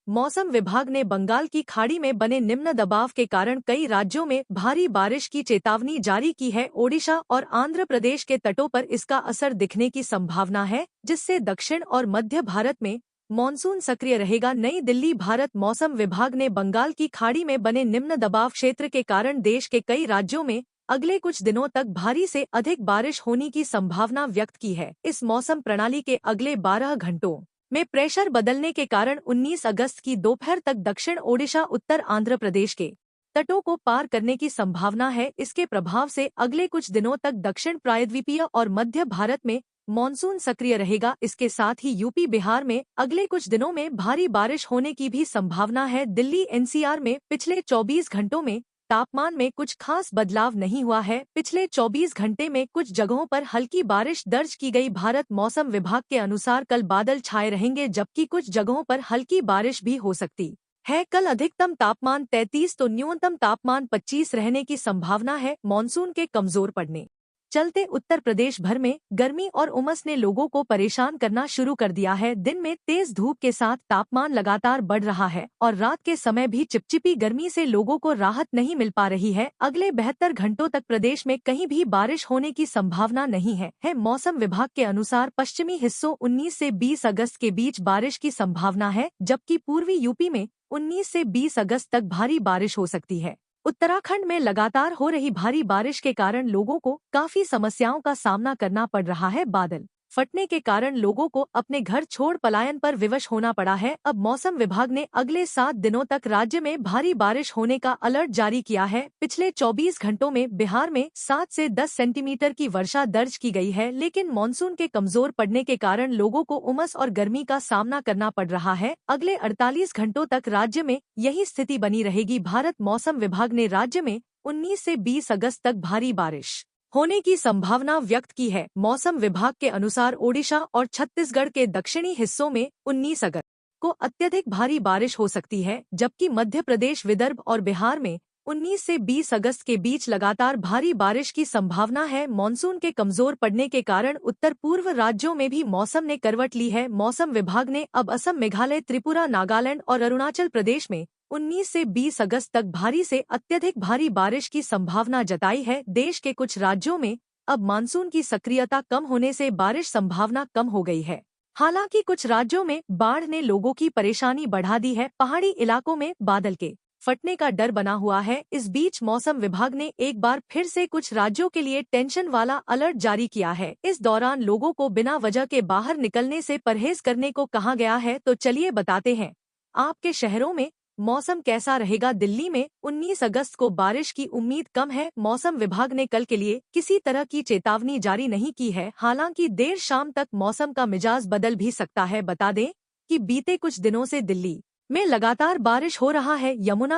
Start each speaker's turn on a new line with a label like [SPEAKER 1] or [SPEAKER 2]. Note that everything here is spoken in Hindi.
[SPEAKER 1] मौसम विभाग ने बंगाल की खाड़ी में बने निम्न दबाव के कारण कई राज्यों में भारी बारिश की चेतावनी जारी की है। ओडिशा और आंध्र प्रदेश के तटों पर इसका असर दिखने की संभावना है, जिससे दक्षिण और मध्य भारत में मानसून सक्रिय रहेगा। नई दिल्ली। भारत मौसम विभाग ने बंगाल की खाड़ी में बने निम्न दबाव क्षेत्र के कारण देश के कई राज्यों में अगले कुछ दिनों तक भारी से अधिक बारिश होने की संभावना व्यक्त की है। इस मौसम प्रणाली के अगले 12 घंटों में प्रेशर बदलने के कारण 19 अगस्त की दोपहर तक दक्षिण ओडिशा उत्तर आंध्र प्रदेश के तटों को पार करने की संभावना है। इसके प्रभाव से अगले कुछ दिनों तक दक्षिण प्रायद्वीपीय और मध्य भारत में मानसून सक्रिय रहेगा। इसके साथ ही यूपी बिहार में अगले कुछ दिनों में भारी बारिश होने की भी संभावना है। दिल्ली एनसीआर में पिछले 24 घंटों में तापमान में कुछ खास बदलाव नहीं हुआ है। पिछले 24 घंटे में कुछ जगहों पर हल्की बारिश दर्ज की गई। भारत मौसम विभाग के अनुसार कल बादल छाए रहेंगे, जबकि कुछ जगहों पर हल्की बारिश भी हो सकती है। कल अधिकतम तापमान 33 तो न्यूनतम तापमान 25 रहने की संभावना है। मानसून के कमजोर पड़ने चलते उत्तर प्रदेश भर में गर्मी और उमस ने लोगों को परेशान करना शुरू कर दिया है। दिन में तेज धूप के साथ तापमान लगातार बढ़ रहा है और रात के समय भी चिपचिपी गर्मी से लोगों को राहत नहीं मिल पा रही है। अगले 72 घंटों तक प्रदेश में कहीं भी बारिश होने की संभावना नहीं है। मौसम विभाग के अनुसार पश्चिमी हिस्सों 19 से 20 अगस्त के बीच बारिश की संभावना है, जबकि पूर्वी यूपी में 19 से 20 अगस्त तक भारी बारिश हो सकती है। उत्तराखंड में लगातार हो रही भारी बारिश के कारण लोगों को काफी समस्याओं का सामना करना पड़ रहा है। बादल फटने के कारण लोगों को अपने घर छोड़ पलायन पर विवश होना पड़ा है। अब मौसम विभाग ने अगले 7 दिनों तक राज्य में भारी बारिश होने का अलर्ट जारी किया है। पिछले 24 घंटों में बिहार में 7 से 10 सेंटीमीटर की वर्षा दर्ज की गई है, लेकिन मानसून के कमजोर पड़ने के कारण लोगों को उमस और गर्मी का सामना करना पड़ रहा है। अगले 48 घंटों तक राज्य में यही स्थिति बनी रहेगी। भारत मौसम विभाग ने राज्य में 19 से 20 अगस्त तक भारी बारिश होने की संभावना व्यक्त की है। मौसम विभाग के अनुसार ओडिशा और छत्तीसगढ़ के दक्षिणी हिस्सों में 19 अगस्त को अत्यधिक भारी बारिश हो सकती है, जबकि मध्य प्रदेश, विदर्भ और बिहार में 19 से 20 अगस्त के बीच लगातार भारी बारिश की संभावना है। मानसून के कमजोर पड़ने के कारण उत्तर पूर्व राज्यों में भी मौसम ने करवट ली है। मौसम विभाग ने अब असम, मेघालय, त्रिपुरा, नागालैंड और अरुणाचल प्रदेश में 19 से 20 अगस्त तक भारी से अत्यधिक भारी बारिश की संभावना जताई है। देश के कुछ राज्यों में अब मानसून की सक्रियता कम होने से बारिश संभावना कम हो गई है। हालांकि कुछ राज्यों में बाढ़ ने लोगों की परेशानी बढ़ा दी है। पहाड़ी इलाकों में बादल के फटने का डर बना हुआ है। इस बीच मौसम विभाग ने एक बार फिर से कुछ राज्यों के लिए टेंशन वाला अलर्ट जारी किया है। इस दौरान लोगों को बिना वजह के बाहर निकलने से परहेज करने को कहा गया है। तो चलिए बताते हैं आपके शहरों में मौसम कैसा रहेगा। दिल्ली में 19 अगस्त को बारिश की उम्मीद कम है। मौसम विभाग ने कल के लिए किसी तरह की चेतावनी जारी नहीं की है। हालांकि देर शाम तक मौसम का मिजाज बदल भी सकता है। बता दें कि बीते कुछ दिनों से दिल्ली में लगातार बारिश हो रहा है। यमुना